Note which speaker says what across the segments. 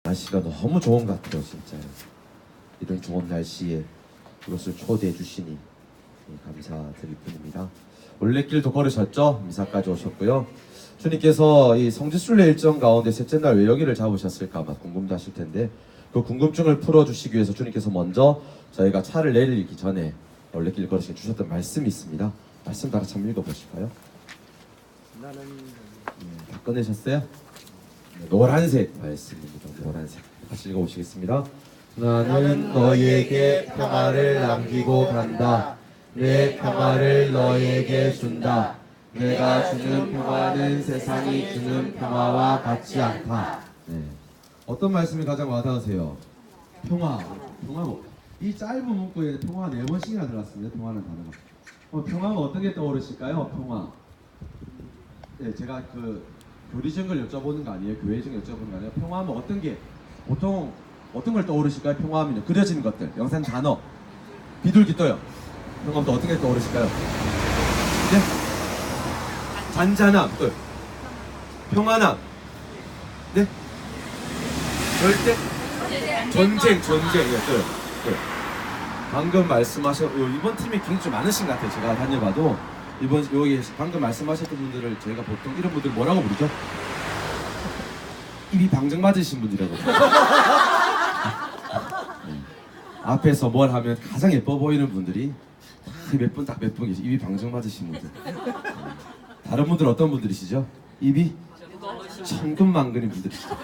Speaker 1: 날씨가 너무 좋은 것 같아요, 진짜요. 이런 좋은 날씨에 그것을 초대해 주시니 감사드릴 뿐입니다. 올레길도 걸으셨죠? 미사까지 오셨고요. 주님께서 이 성지순례 일정 가운데 셋째 날 왜 여기를 잡으셨을까 아마 궁금하실 텐데, 그 궁금증을 풀어주시기 위해서 주님께서 먼저 저희가 차를 내리기 전에 올레길 걸으시게 주셨던 말씀이 있습니다. 말씀 다 같이 한번 읽어보실까요? 다 꺼내셨어요? 노란색 말씀입니다. 노란색 같이 읽어보시겠습니다. 나는 너희에게 평화를 남기고 간다. 내 평화를 너희에게 준다. 내가 주는 평화는 세상이 주는 평화와 같지 않다. 네. 어떤 말씀이 가장 와닿으세요? 평화. 이 짧은 문구에 평화 4번씩이나 들어갔습니다. 평화는 단어가. 평화가 어떻게 떠오르실까요? 평화. 네, 제가 교리적인 걸 여쭤보는 거 아니에요. 교회적인 걸 여쭤보는 거 아니에요. 평화하면 어떤 게 보통 어떤 걸 떠오르실까요? 평화하면요. 그려지는 것들, 영상 단어, 비둘기 떠요. 평화하면 또 어떤 게 떠오르실까요? 네? 잔잔함, 또 평안함, 네? 절대 전쟁, 네. 방금 이번 팀이 굉장히 좀 많으신 것 같아요. 제가 다녀봐도 여기 방금 말씀하셨던 분들을 저희가 보통 이런 분들 뭐라고 부르죠? 입이 방정 맞으신 분들이라고. 앞에서 뭘 하면 가장 예뻐 보이는 분들이 몇 분 계시. 입이 방정 맞으신 분들. 다른 분들 어떤 분들이시죠? 입이 천근만근인 분들이시죠.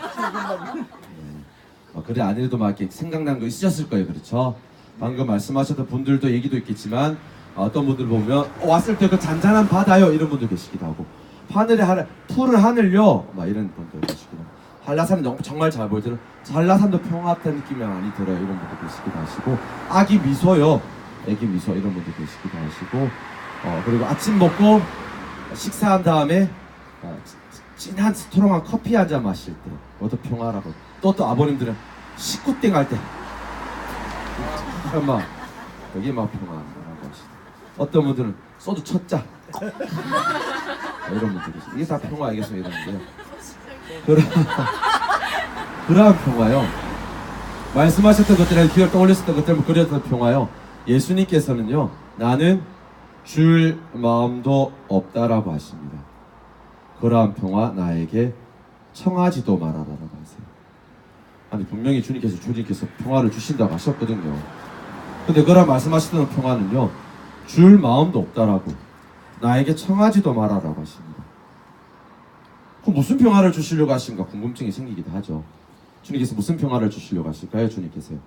Speaker 1: 그래 아니래도 막 이렇게 생각난 거 있으셨을 거예요. 그렇죠? 방금 말씀하셨던 분들도 얘기도 있겠지만, 어떤 분들 보면 왔을 때 그 잔잔한 바다요 이런 분들 계시기도 하고, 푸른 하늘요 막 이런 분들 계시기도 하고, 한라산은 정말 잘 보이더라고요. 한라산도 평화롭다는 느낌이 많이 들어요. 이런 분들 계시기도 하시고, 애기 미소 이런 분들 계시기도 하시고, 그리고 아침 먹고 식사한 다음에 진한 스트롱한 커피 한 잔 마실 때 그것도 평화라고. 또 아버님들은 식구땡 할 때 막 여기 막 평화라고 하시고, 어떤 분들은 소주 첫 잔 이런 분들이 있어요. 이게 다 평화 알겠어요. 이러는데요. 그러한 평화요. 말씀하셨던 것들에 기억 떠올렸었던 것들 그렸던 평화요. 예수님께서는요, 나는 줄 마음도 없다라고 하십니다. 그러한 평화 나에게 청하지도 말아라라고 하세요. 아니 분명히 주님께서 평화를 주신다고 하셨거든요. 근데 그러한 말씀하시던 평화는요, 줄 마음도 없다라고, 나에게 청하지도 말아라고 하십니다. 그럼 무슨 평화를 주시려고 하신가 궁금증이 생기기도 하죠. 주님께서 무슨 평화를 주시려고 하실까요? 주님께서요.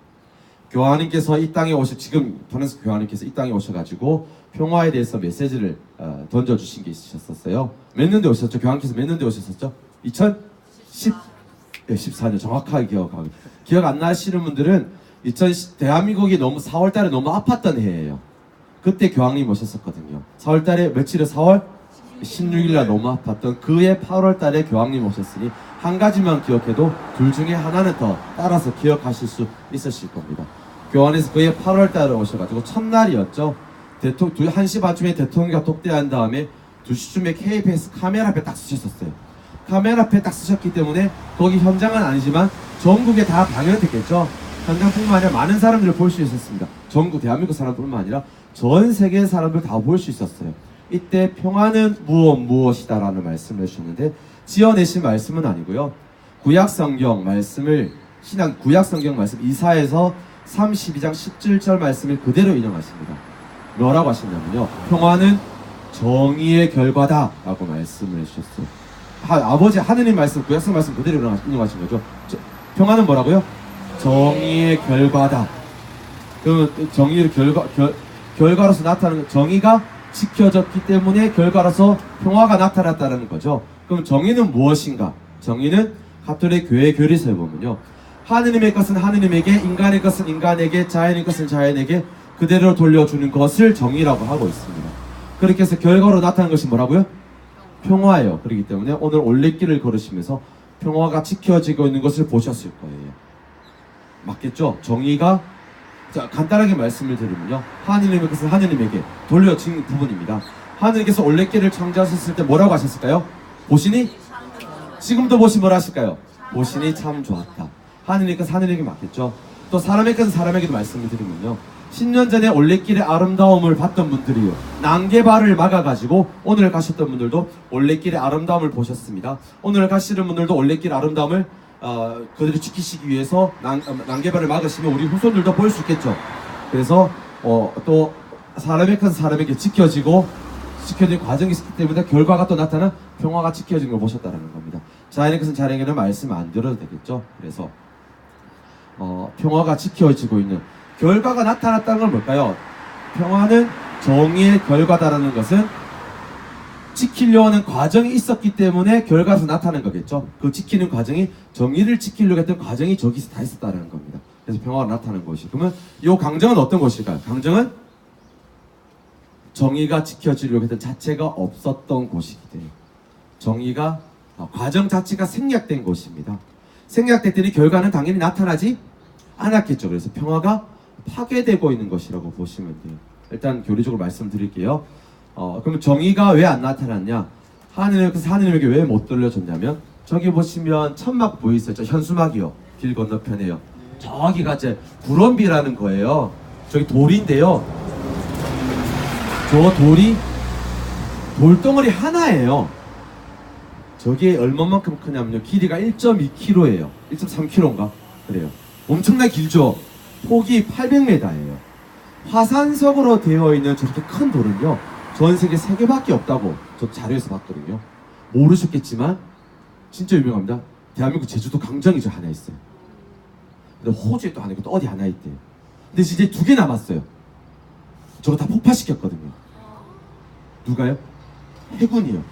Speaker 1: 교황님께서 이 땅에 지금 프랑스 교황님께서 이 땅에 오셔가지고 평화에 대해서 메시지를 던져주신 게 있으셨었어요. 몇 년대 오셨죠? 교황님께서 몇 년대 오셨었죠? 2014년 정확하게 기억 안 나시는 분들은 대한민국이 너무 4월달에 너무 아팠던 해예요. 그때 교황님 오셨었거든요. 4월달에 며칠에 4월 16일날 너무 아팠던 그해 8월달에 교황님 오셨으니 한 가지만 기억해도 둘 중에 하나는 더 따라서 기억하실 수 있으실 겁니다. 교황에서 그해 8월달에 오셔가지고 첫날이었죠. 1시 반쯤에 대통령과 독대한 다음에 2시쯤에 KBS 카메라 앞에 딱 쓰셨었어요. 카메라 앞에 딱 쓰셨기 때문에 거기 현장은 아니지만 전국에 다 방영됐겠죠. 현장뿐만 아니라 많은 사람들을 볼 수 있었습니다. 전국 대한민국 사람뿐만 아니라 전 세계 사람들 다 볼 수 있었어요. 이때 평화는 무엇이다라는 말씀을 해주셨는데, 지어내신 말씀은 아니고요. 구약 성경 말씀 이사야서 32장 17절 말씀을 그대로 인용하십니다. 뭐라고 하시냐면요, 평화는 정의의 결과다 라고 말씀을 해주셨어요. 아버지 하느님 말씀, 구약성 말씀 그대로 인용하신 거죠. 평화는 뭐라고요? 정의의 결과다. 그 정의의 결과로서 나타나는, 정의가 지켜졌기 때문에 결과로서 평화가 나타났다는 거죠. 그럼 정의는 무엇인가? 정의는 가톨릭 교회 교리서에 보면요, 하느님의 것은 하느님에게, 인간의 것은 인간에게, 자연의 것은 자연에게 그대로 돌려주는 것을 정의라고 하고 있습니다. 그렇게 해서 결과로 나타난 것이 뭐라고요? 평화예요. 그렇기 때문에 오늘 올레길을 걸으시면서 평화가 지켜지고 있는 것을 보셨을 거예요. 맞겠죠? 정의가, 자, 간단하게 말씀을 드리면요, 하느님의 것은 하느님에게 돌려진 부분입니다. 하느님께서 올레길을 창조하셨을 때 뭐라고 하셨을까요? 보시니, 지금도 보시 뭐라 하실까요? 보시니 참 좋았다. 하늘의 것은 하늘에게 맞겠죠. 또 사람의 것은 사람에게도 말씀을 드리면요. 10년 전에 올레길의 아름다움을 봤던 분들이요, 난개발을 막아가지고 오늘 가셨던 분들도 올레길의 아름다움을 보셨습니다. 오늘 가시는 분들도 올레길의 아름다움을 그대로 지키시기 위해서 난개발을 막으시면 우리 후손들도 볼 수 있겠죠. 그래서 또 사람의 것은 사람에게 지켜지는 과정이 있기 때문에 결과가 또 나타나 평화가 지켜진 걸 보셨다는 겁니다. 자연의 것은 자연에게는 말씀 안 들어도 되겠죠. 그래서 평화가 지켜지고 있는 결과가 나타났다는 건 뭘까요? 평화는 정의의 결과다라는 것은 지키려고 하는 과정이 있었기 때문에 결과에서 나타나는 거겠죠. 그 지키는 과정이 정의를 지키려고 했던 과정이 저기서 다 있었다는 겁니다. 그래서 평화가 나타나는 것이. 그러면 이 강정은 어떤 것일까요? 강정은 정의가 지켜지려고 했던 자체가 없었던 곳이기 때문에 정의가 과정 자체가 생략된 곳입니다. 생략됐더니 결과는 당연히 나타나지 않았겠죠. 그래서 평화가 파괴되고 있는 것이라고 보시면 돼요. 일단 교리적으로 말씀드릴게요. 그럼 정의가 왜 안 나타났냐? 하느님에게 왜 못 들려줬냐면, 저기 보시면 천막 보이시죠? 현수막이요. 길 건너편에요. 저기가 이제 구럼비라는 거예요. 저기 돌인데요. 저 돌이 돌덩어리 하나예요. 저게 얼마만큼 크냐면요, 길이가 1.2km예요. 1.3km인가? 그래요. 엄청나게 길죠? 폭이 800m예요. 화산석으로 되어 있는 저렇게 큰 돌은요, 전 세계 3개밖에 없다고 저 자료에서 봤거든요. 모르셨겠지만 진짜 유명합니다. 대한민국 제주도 강정이 저 하나 있어요. 근데 호주에 또 하나 있고 또 어디 하나 있대요. 근데 이제 2개 남았어요. 저거 다 폭파시켰거든요. 누가요? 해군이요.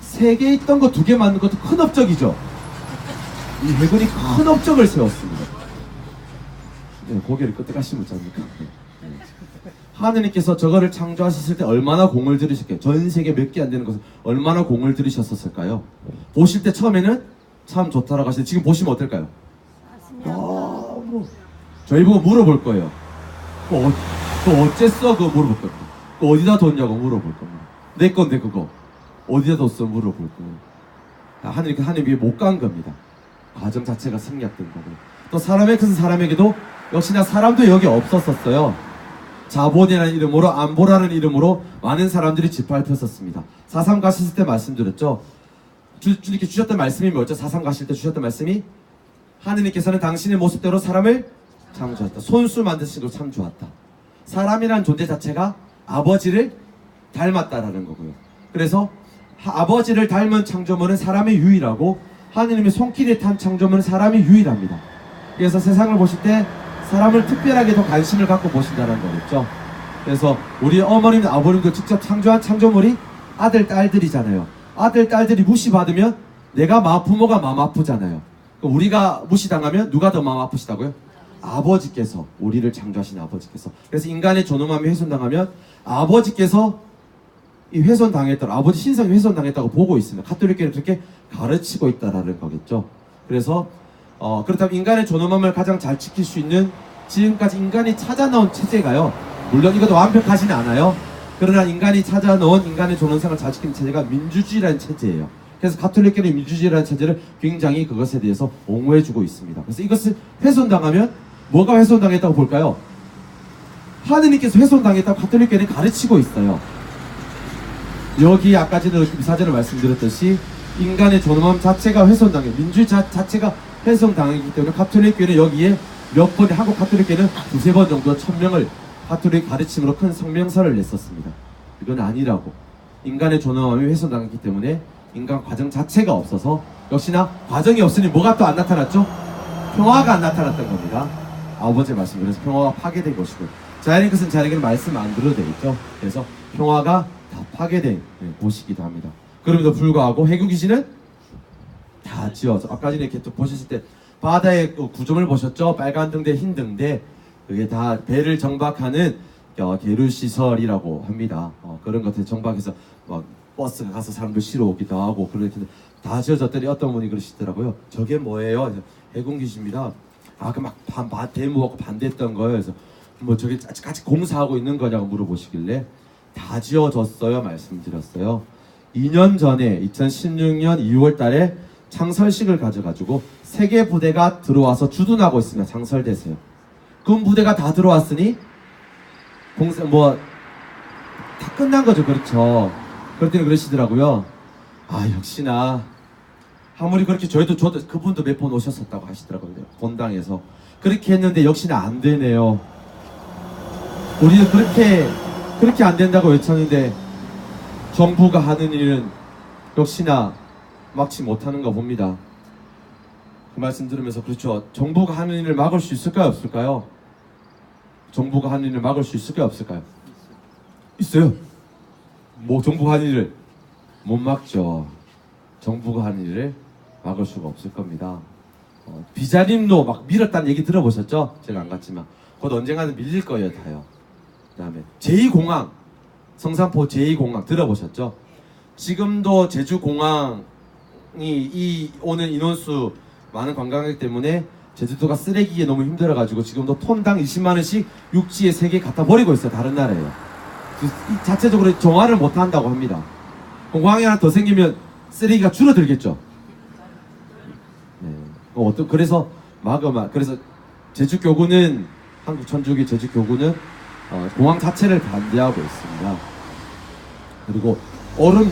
Speaker 1: 3개 있던 거 2개 만든 것도 큰 업적이죠. 이 해군이 큰 업적을 세웠습니다. 네, 고개를 끝에 가시면 어쩝니까? 네. 하느님께서 저거를 창조하셨을 때 얼마나 공을 들이셨겠어요? 전 세계 몇 개 안 되는 것을 얼마나 공을 들이셨었을까요? 보실 때 처음에는 참 좋다라고 하시는데 지금 보시면 어떨까요? 저희 보고 물어볼 거예요. 그거 어째서 그거 물어볼 겁니다. 그거 어디다 뒀냐고 물어볼 겁니다. 내 건데 그거 어디다 뒀어 물어볼 거예요. 하느님이 못 간 겁니다. 과정 자체가 생략된 거고요. 또 사람의 것은 사람에게도 역시나 사람도 여기 없었었어요. 자본이라는 이름으로, 안보라는 이름으로 많은 사람들이 짓밟혔었습니다. 4.3 가셨을 때 말씀드렸죠. 주님께 주셨던 말씀이 뭐였죠? 4.3 가실 때 주셨던 말씀이, 하느님께서는 당신의 모습대로 사람을 창조했다. 손수 만드신 걸 참 좋았다. 사람이라는 존재 자체가 아버지를 닮았다라는 거고요. 그래서 아버지를 닮은 창조물은 사람이 유일하고, 하느님의 손길에 탄 창조물은 사람이 유일합니다. 그래서 세상을 보실 때 사람을 특별하게 더 관심을 갖고 보신다는 거겠죠. 그래서 우리 어머님, 아버님도 직접 창조한 창조물이 아들, 딸들이잖아요. 아들, 딸들이 무시받으면 부모가 마음 아프잖아요. 우리가 무시당하면 누가 더 마음 아프시다고요? 아버지께서, 우리를 창조하신 아버지께서. 그래서 인간의 존엄함이 훼손당하면 아버지께서 이 훼손당했다고, 아버지 신성이 훼손당했다고 보고 있습니다. 가톨릭교는 그렇게 가르치고 있다라는 거겠죠. 그래서 그렇다면 인간의 존엄함을 가장 잘 지킬 수 있는, 지금까지 인간이 찾아놓은 체제가요, 물론 이것도 완벽하지는 않아요. 그러나 인간이 찾아놓은 인간의 존엄성을 잘 지키는 체제가 민주주의라는 체제예요. 그래서 가톨릭교는 민주주의라는 체제를 굉장히 그것에 대해서 옹호해주고 있습니다. 그래서 이것을 훼손당하면 뭐가 훼손당했다고 볼까요? 하느님께서 훼손당했다고 가톨릭교는 가르치고 있어요. 여기 아까 전에 사전을 말씀드렸듯이 인간의 존엄함 자체가 훼손당해, 민주주의 자체가 훼손당하기 때문에 가톨릭교회는 여기에 몇 번, 한국 가톨릭교회는 2-3번 정도 천명을 가톨릭 가르침으로 큰 성명서를 냈었습니다. 이건 아니라고. 인간의 존엄함이 훼손당했기 때문에 인간 과정 자체가 없어서, 역시나 과정이 없으니 뭐가 또 안 나타났죠? 평화가 안 나타났던 겁니다. 아버지의 말씀, 그래서 평화가 파괴된 것이고, 자연의 것은 자연에게는 말씀 안 들어도 되겠죠. 그래서 평화가 다 파괴된 곳이기도 합니다. 그럼에도 불구하고 해군 기지는 다 지어서, 아까 전에 이렇게 또 보셨을 때 바다의 구조물 보셨죠? 빨간 등대, 흰 등대, 그게 다 배를 정박하는 계류 시설이라고 합니다. 그런 것들 정박해서 막 버스가 가서 사람들 실어 오기도 하고, 그렇게 다 지어졌더니 어떤 분이 그러시더라고요. 저게 뭐예요? 해군 기지입니다. 그 막 대모하고 반대했던 거예요. 그래서 뭐 저게 같이 공사하고 있는 거냐고 물어보시길래 다 지어졌어요 말씀드렸어요. 2년 전에 2016년 2월 달에 창설식을 가져가지고 세계 부대가 들어와서 주둔하고 있습니다. 창설대세요. 군 부대가 다 들어왔으니 공사 다 끝난 거죠. 그렇죠. 그랬더니 그러시더라고요. 아, 역시나 아무리 그렇게 저도 그분도 몇 번 오셨었다고 하시더라고요. 본당에서 그렇게 했는데 역시나 안 되네요. 우리는 그렇게 안 된다고 외쳤는데 정부가 하는 일은 역시나 막지 못하는가 봅니다. 그 말씀 들으면서 그렇죠. 정부가 하는 일을 막을 수 있을까요? 없을까요? 정부가 하는 일을 막을 수 있을까요? 없을까요? 있어요. 뭐 정부가 하는 일을 못 막죠. 정부가 하는 일을 막을 수가 없을 겁니다. 비자림로 막 밀었다는 얘기 들어보셨죠? 제가 안 갔지만 곧 언젠가는 밀릴 거예요. 다요. 그 다음에 제2공항, 성산포 제2공항 들어보셨죠? 지금도 제주공항이 이 오는 인원수 많은 관광객 때문에 제주도가 쓰레기에 너무 힘들어가지고 지금도 톤당 20만원씩 육지에 3개 갖다 버리고 있어요. 다른 나라에요. 자체적으로 정화를 못한다고 합니다. 공항이 하나 더 생기면 쓰레기가 줄어들겠죠. 네. 그래서 그래서 제주교구는 한국 천주교 제주교구는 공항 자체를 반대하고 있습니다. 그리고 얼음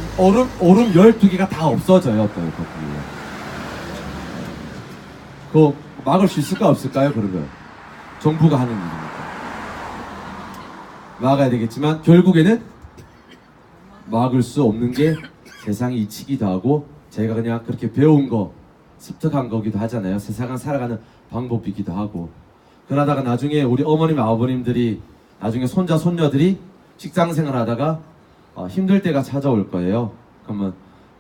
Speaker 1: 12개가 다 없어져요. 또 그거 막을 수 있을까 없을까요? 그러면 정부가 하는 일이니까 막아야 되겠지만 결국에는 막을 수 없는 게 세상의 이치기도 하고 제가 그냥 그렇게 배운 거 습득한 거기도 하잖아요. 세상을 살아가는 방법이기도 하고 그러다가 나중에 우리 어머님 아버님들이 나중에 손자 손녀들이 직장생활 하다가 힘들 때가 찾아올 거예요. 그러면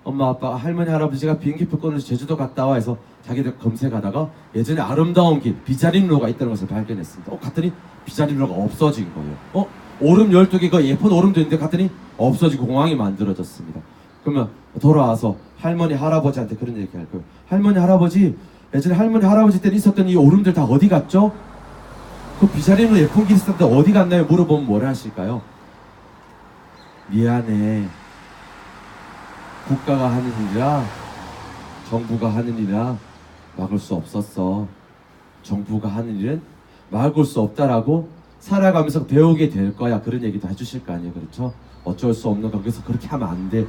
Speaker 1: 엄마 아빠 할머니 할아버지가 비행기표 끊어서 제주도 갔다 와 해서 자기들 검색하다가 예전에 아름다운 길 비자림로가 있다는 것을 발견했습니다. 갔더니 비자림로가 없어진 거예요. 오름 12개가 예쁜 오름도 있는데 갔더니 없어지고 공항이 만들어졌습니다. 그러면 돌아와서 할머니 할아버지한테 그런 얘기 할 거예요. 할머니 할아버지 예전에 할머니 할아버지 때 있었던 이 오름들 다 어디 갔죠? 그 비자림로 예쁜 길 있었는데 어디 갔나요? 물어보면 뭐라 하실까요? 미안해. 국가가 하는 일이라 정부가 하는 일이라 막을 수 없었어. 정부가 하는 일은 막을 수 없다라고 살아가면서 배우게 될 거야. 그런 얘기도 해주실 거 아니에요. 그렇죠? 어쩔 수 없는 거기서 그렇게 하면 안 돼.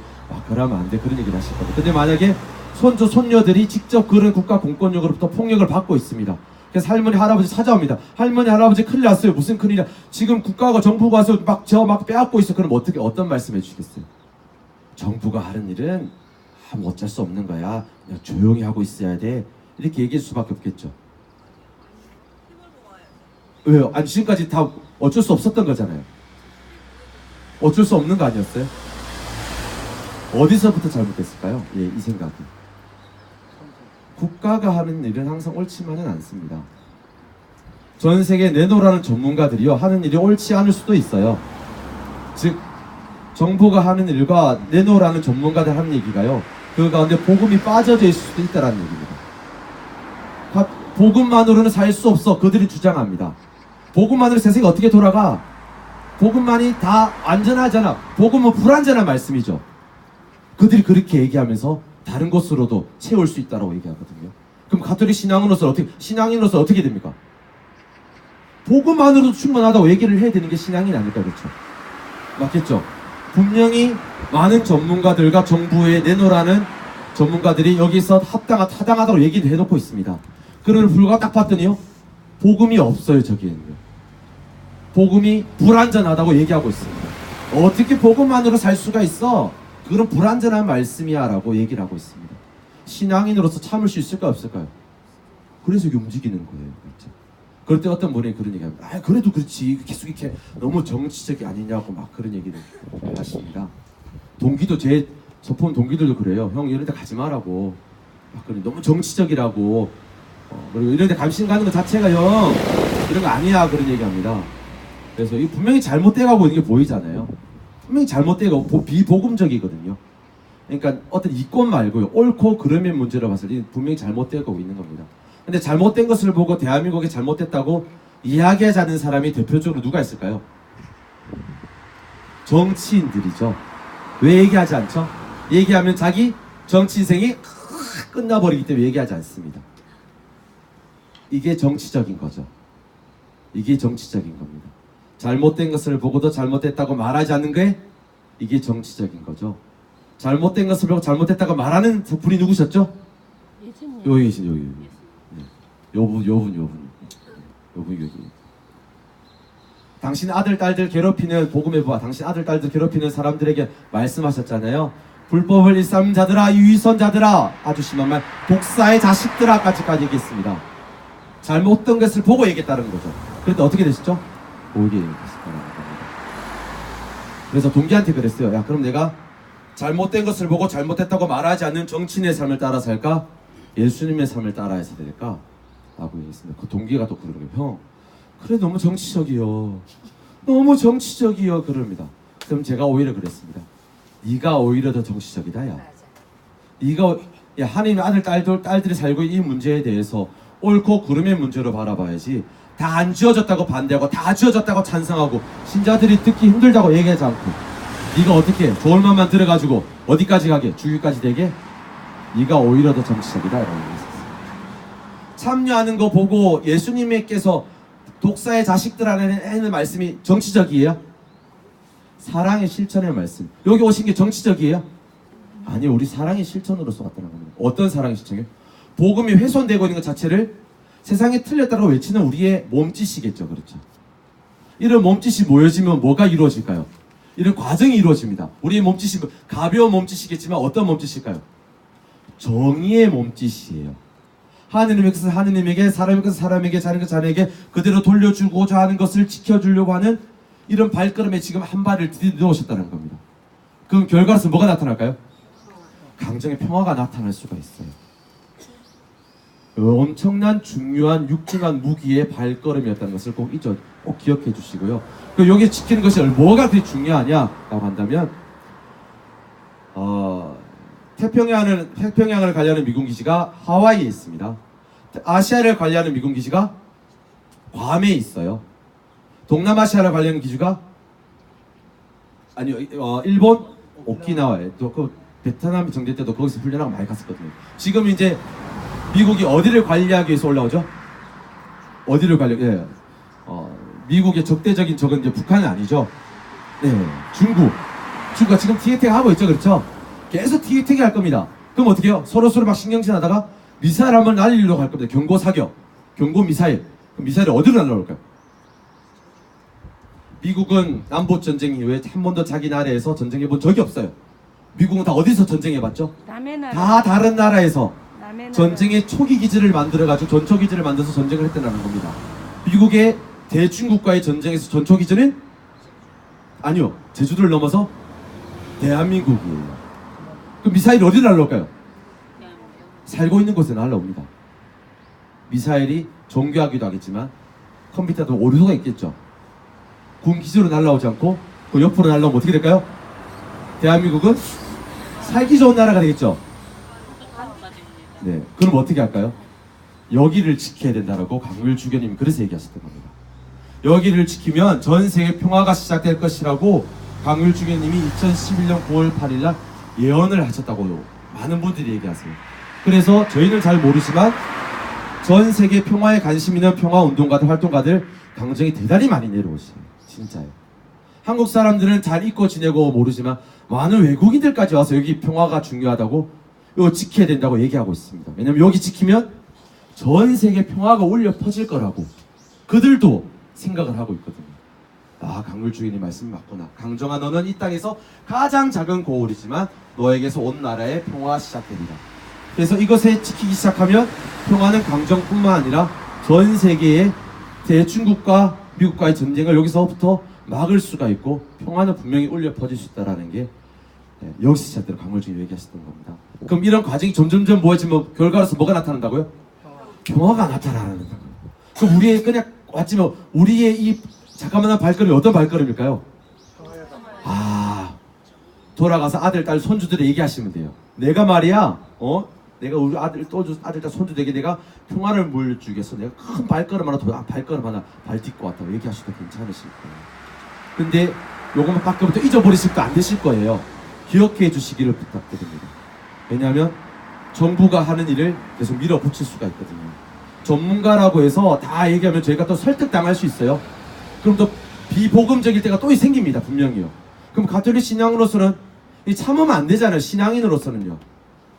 Speaker 1: 그러면 안 돼. 그런 얘기를 하실 겁니다. 근데 만약에 손주 손녀들이 직접 그런 국가 공권력으로부터 폭력을 받고 있습니다. 그래서 할머니 할아버지 찾아옵니다. 할머니 할아버지 큰일 났어요. 무슨 큰일이야? 지금 국가가 정부가 와서 막 빼앗고 있어. 그럼 어떤 말씀 해주시겠어요? 정부가 하는 일은 뭐 어쩔 수 없는 거야. 그냥 조용히 하고 있어야 돼. 이렇게 얘기할 수밖에 없겠죠. 왜요? 아니 지금까지 다 어쩔 수 없었던 거잖아요. 어쩔 수 없는 거 아니었어요? 어디서부터 잘못됐을까요? 이 생각은. 국가가 하는 일은 항상 옳지만은 않습니다. 전 세계 내노라는 전문가들이요 하는 일이 옳지 않을 수도 있어요. 즉 정부가 하는 일과 내노라는 전문가들 하는 얘기가요 그 가운데 복음이 빠져져 있을 수도 있다는 얘기입니다. 복음만으로는 살 수 없어 그들이 주장합니다. 복음만으로 세상이 어떻게 돌아가? 복음만이 다 안전하잖아. 복음은 불안전한 말씀이죠. 그들이 그렇게 얘기하면서 다른 것으로도 채울 수 있다고 얘기하거든요. 그럼 가톨릭 신앙인으로서 어떻게 됩니까? 복음만으로도 충분하다고 얘기를 해야 되는 게 신앙인 아닐까, 그렇죠? 맞겠죠? 분명히 많은 전문가들과 정부에 내놓으라는 전문가들이 여기서 타당하다고 얘기를 해놓고 있습니다. 그럼에도 불구하고 딱 봤더니요, 복음이 없어요, 저기에는요. 복음이 불안전하다고 얘기하고 있습니다. 어떻게 복음만으로 살 수가 있어? 그런 불안전한 말씀이야 라고 얘기를 하고 있습니다. 신앙인으로서 참을 수 있을까요 없을까요? 그래서 이게 움직이는 거예요. 그렇죠? 그럴 때 어떤 분이 그런 얘기합니다. 그래도 그렇지 계속 이렇게 너무 정치적이 아니냐고 막 그런 얘기를 하십니다. 동기도 제 서폰 동기들도 그래요. 형 이런 데 가지 마라고 막 그래. 너무 정치적이라고 그리고 이런 데 감신 가는 것 자체가 형 이런 거 아니야 그런 얘기합니다. 그래서 이 분명히 잘못돼가고 있는 게 보이잖아요. 분명히 잘못되고 비복음적이거든요. 그러니까 어떤 이권 말고요. 옳고 그름의 문제로 봤을 때 분명히 잘못되고 있는 겁니다. 근데 잘못된 것을 보고 대한민국이 잘못됐다고 이야기하자는 사람이 대표적으로 누가 있을까요? 정치인들이죠. 왜 얘기하지 않죠? 얘기하면 자기 정치 인생이 끝나버리기 때문에 얘기하지 않습니다. 이게 정치적인 거죠. 이게 정치적인 겁니다. 잘못된 것을 보고도 잘못됐다고 말하지 않는 게 이게 정치적인 거죠. 잘못된 것을 보고 잘못됐다고 말하는 분이 누구셨죠?
Speaker 2: 예수님.
Speaker 1: 여기 계신 여기. 네. 요분. 당신 아들 딸들 괴롭히는 복음의 부하, 당신 아들 딸들 괴롭히는 사람들에게 말씀하셨잖아요. 불법을 일삼는 자들아, 유위선자들아, 아주 심한 말, 독사의 자식들아까지까지 얘기했습니다. 잘못된 것을 보고 얘기했다는 거죠. 그런데 어떻게 되셨죠? 보게 얘기했다는 겁니다. 그래서 동기한테 그랬어요. 야, 그럼 내가 잘못된 것을 보고 잘못됐다고 말하지 않는 정치인의 삶을 따라 살까? 예수님의 삶을 따라야 될까? 라고 얘기했습니다. 그 동기가 또 그러는 거예요. 형, 그래 너무 정치적이요. 너무 정치적이요. 그럽니다. 그럼 제가 오히려 그랬습니다. 네가 오히려 더 정치적이다. 야, 야, 하나님 아들 딸들이 살고 있는 이 문제에 대해서 옳고 그름의 문제로 바라봐야지. 다 안 지어졌다고 반대하고 다 지어졌다고 찬성하고 신자들이 듣기 힘들다고 얘기하지 않고 네가 어떻게 좋을 만만 들어가지고 어디까지 가게? 주기까지 되게? 네가 오히려 더 정치적이다. 라고 얘기했어요. 참여하는 거 보고 예수님께서 독사의 자식들하는 말씀이 정치적이에요? 사랑의 실천의 말씀. 여기 오신 게 정치적이에요? 아니, 우리 사랑의 실천으로서 왔다는 겁니다. 어떤 사랑의 실천이요? 복음이 훼손되고 있는 것 자체를 세상에 틀렸다고 외치는 우리의 몸짓이겠죠. 그렇죠? 이런 몸짓이 모여지면 뭐가 이루어질까요? 이런 과정이 이루어집니다. 우리의 몸짓이 가벼운 몸짓이겠지만 어떤 몸짓일까요? 정의의 몸짓이에요. 하느님께서 하느님에게, 사람에게서 사람에게, 자녀에게서 자녀에게 그대로 돌려주고자 하는 것을 지켜주려고 하는 이런 발걸음에 지금 한 발을 디뎌오셨다는 겁니다. 그럼 결과로서 뭐가 나타날까요? 강정의 평화가 나타날 수가 있어요. 엄청난 중요한 육중한 무기의 발걸음이었다는 것을 꼭 기억해 주시고요. 여기 지키는 것이 뭐가 그렇게 중요하냐라고 한다면 태평양을 관리하는 미군 기지가 하와이에 있습니다. 아시아를 관리하는 미군 기지가 괌에 있어요. 동남아시아를 관리하는 기지가 일본 오키나와에 또 그 베트남 정대 때도 거기서 훈련하고 많이 갔었거든요. 지금 이제 미국이 어디를 관리하기 위해서 올라오죠? 어디를 예. 미국의 적대적인 적은 이제 북한은 아니죠. 네, 중국가 지금 티격태격 하고 있죠, 그렇죠? 계속 티격태격 할 겁니다. 그럼 어떻게 해요? 서로 막 신경질 하다가 미사일 한번 날리려고 할 겁니다. 경고 사격, 경고 미사일. 그럼 미사일이 어디로 날라올까요? 미국은 남북 전쟁 이후에 한 번도 자기 나라에서 전쟁해 본 적이 없어요. 미국은 다 어디서 전쟁해봤죠? 다 다른 나라에서 전쟁의 초기 기지를 만들어가지고 전초 기지를 만들어서 전쟁을 했다는 겁니다. 미국의 대중국과의 전쟁에서 전초 기지는 아니요, 제주도를 넘어서 대한민국이에요. 그럼 미사일이 어디 날라올까요? 살고 있는 곳에 날라옵니다. 미사일이 정교하기도 하겠지만 컴퓨터도 오류가 있겠죠. 군 기지로 날라오지 않고 그 옆으로 날라오면 어떻게 될까요? 대한민국은 살기 좋은 나라가 되겠죠. 네, 그럼 어떻게 할까요? 여기를 지켜야 된다라고 강물 주교님 그래서 얘기하셨던 겁니다. 여기를 지키면 전 세계 평화가 시작될 것이라고 강물 주교님이 2011년 9월 8일날 예언을 하셨다고 많은 분들이 얘기하세요. 그래서 저희는 잘 모르지만 전 세계 평화에 관심 있는 평화 운동가들, 활동가들 강정이 대단히 많이 내려오시요. 진짜요. 한국 사람들은 잘 잊고 지내고 모르지만 많은 외국인들까지 와서 여기 평화가 중요하다고 이거 지켜야 된다고 얘기하고 있습니다. 왜냐면 여기 지키면 전 세계 평화가 울려 퍼질 거라고 그들도 생각을 하고 있거든요. 아, 강물 주인이 말씀이 맞구나. 강정아, 너는 이 땅에서 가장 작은 고울이지만 너에게서 온 나라의 평화가 시작됩니다. 그래서 이것에 지키기 시작하면 평화는 강정뿐만 아니라 전 세계의 대중국과 미국과의 전쟁을 여기서부터 막을 수가 있고 평화는 분명히 울려 퍼질 수 있다는 게 여기서 시작대로 강물 주인이 얘기하셨던 겁니다. 그럼 이런 과정이 점점점 모여지면 결과로서 뭐가 나타난다고요? 평화가 나타나는 거예요. 그럼 우리의 그냥 왔지만 우리의 이 잠깐만한 발걸음이 어떤 발걸음일까요? 돌아가서 아들, 딸, 손주들이 얘기하시면 돼요. 내가 말이야, 내가 우리 아들, 딸, 손주들에게 내가 평화를 물주겠어. 내가 큰 발걸음 하나 발딛고 왔다고 얘기하셔도 괜찮으실 거예요. 근데 요것만 밖에부터 잊어버리실 거 안 되실 거예요. 기억해 주시기를 부탁드립니다. 왜냐하면 정부가 하는 일을 계속 밀어붙일 수가 있거든요. 전문가라고 해서 다 얘기하면 저희가 또 설득당할 수 있어요. 그럼 또 비복음적일 때가 또 생깁니다. 분명히요. 그럼 가톨릭 신앙으로서는 참으면 안 되잖아요. 신앙인으로서는요.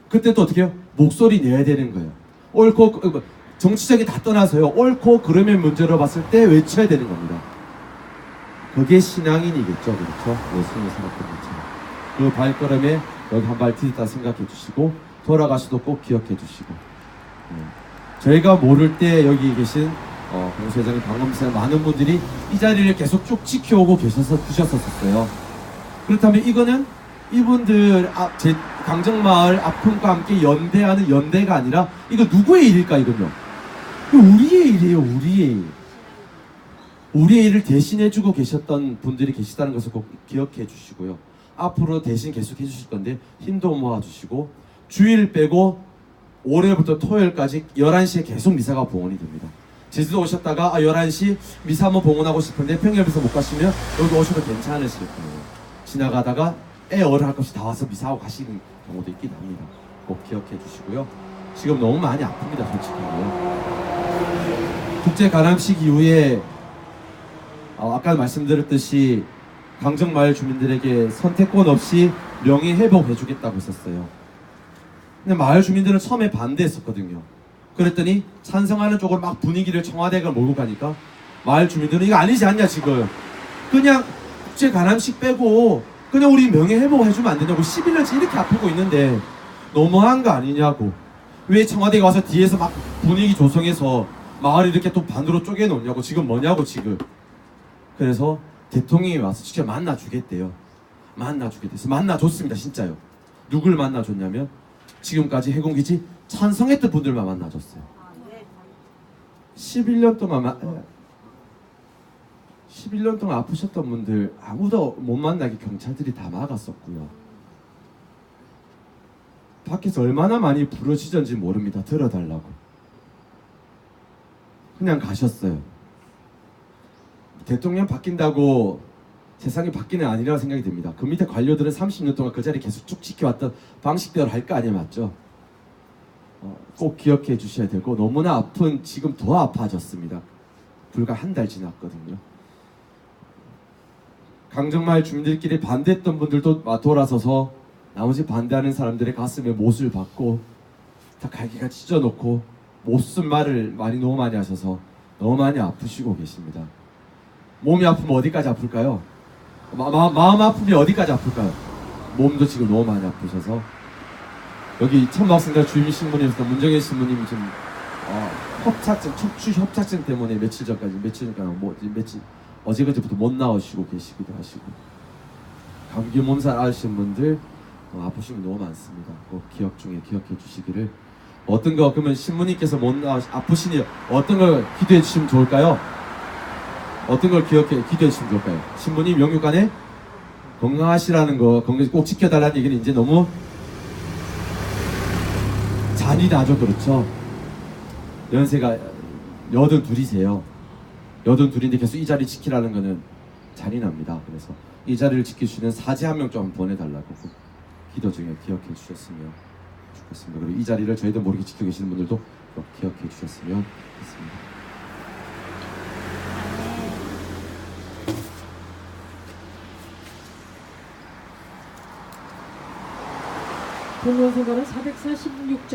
Speaker 1: 그때 또 어떻게 해요? 목소리 내야 되는 거예요. 옳고 정치적인 다 떠나서요. 옳고 그름의 문제로 봤을 때 외쳐야 되는 겁니다. 그게 신앙인이겠죠. 그렇죠? 예수님의 생각된 것처럼. 그 발걸음에 여기 한 발 디뎠다 생각해 주시고 돌아가셔도 꼭 기억해 주시고 저희가 모를 때 여기 계신 공수회장님, 방금선 많은 분들이 이 자리를 계속 쭉 지켜오고 주셨었어요. 그렇다면 이거는 이분들 제 강정마을 아픔과 함께 연대하는 연대가 아니라 이거 누구의 일일까 이건요? 이거 우리의 일이에요. 우리의 일. 우리의 일을 대신해주고 계셨던 분들이 계시다는 것을 꼭 기억해 주시고요. 앞으로 대신 계속 해주실 건데 힘도 모아주시고 주일 빼고 월요일부터 토요일까지 11시에 계속 미사가 봉헌이 됩니다. 제주도 오셨다가 11시 미사 한번 봉헌하고 싶은데 평일에서 못 가시면 여기 오셔도 괜찮으실 거예요. 지나가다가 어를 할 것 없이 다 와서 미사하고 가시는 경우도 있긴 합니다. 꼭 기억해 주시고요. 지금 너무 많이 아픕니다. 솔직히요. 국제 가람식 이후에 아까 말씀드렸듯이 강정마을 주민들에게 선택권 없이 명예 회복해 주겠다고 했었어요. 근데 마을 주민들은 처음에 반대했었거든요. 그랬더니 찬성하는 쪽으로 막 분위기를 청와대가 몰고 가니까 마을 주민들은 이거 아니지 않냐 지금. 그냥 국제 가람식 빼고 그냥 우리 명예 회복해주면 안 되냐고. 11년째 이렇게 아프고 있는데 너무한 거 아니냐고. 왜 청와대가 와서 뒤에서 막 분위기 조성해서 마을을 이렇게 또 반으로 쪼개놓냐고. 지금 뭐냐고 지금. 그래서 대통령이 와서 직접 만나주겠대요. 만나주겠대요. 만나줬습니다. 진짜요. 누굴 만나줬냐면 지금까지 해공기지 찬성했던 분들만 만나줬어요. 11년 동안 아프셨던 분들 아무도 못 만나게 경찰들이 다 막았었고요. 밖에서 얼마나 많이 부르짖었는지 모릅니다. 들어달라고. 그냥 가셨어요. 대통령 바뀐다고 세상이 바뀌는 아니라고 생각이 듭니다. 그 밑에 관료들은 30년 동안 그 자리 계속 쭉 지켜왔던 방식대로 할 거 아니에요. 맞죠? 꼭 기억해 주셔야 되고 너무나 아픈 지금 더 아파졌습니다. 불과 한 달 지났거든요. 강정마을 주민들끼리 반대했던 분들도 돌아서서 나머지 반대하는 사람들의 가슴에 못을 박고 다 갈기가 찢어놓고 못쓴 말을 너무 많이 하셔서 너무 많이 아프시고 계십니다. 몸이 아프면 어디까지 아플까요? 마음 아픔이 어디까지 아플까요? 몸도 지금 너무 많이 아프셔서 여기 천막승달 주임 신부님께서 문정현 신부님이 지금 협착증, 척추 협착증 때문에 며칠 전까지 어제그제부터 못 나오시고 계시기도 하시고 감기 몸살 앓으신 분들 아프신 분 너무 많습니다. 꼭 기억해 주시기를. 어떤 거 그러면 신부님께서 못 나와 아프시니 어떤 걸 기도해 주시면 좋을까요? 어떤 걸 기도해 주시면 좋을까요? 신부님 영육간에 건강하시라는 거 꼭 지켜달라는 얘기는 이제 너무 잔인하죠. 그렇죠? 연세가 82이세요. 82인데 계속 이 자리 지키라는 거는 잔인합니다. 그래서 이 자리를 지키시는 사제 한 명 좀 보내달라고 기도 중에 기억해 주셨으면 좋겠습니다. 그리고 이 자리를 저희도 모르게 지키고 계시는 분들도 기억해 주셨으면 좋겠습니다.
Speaker 2: 공무원선거는 446장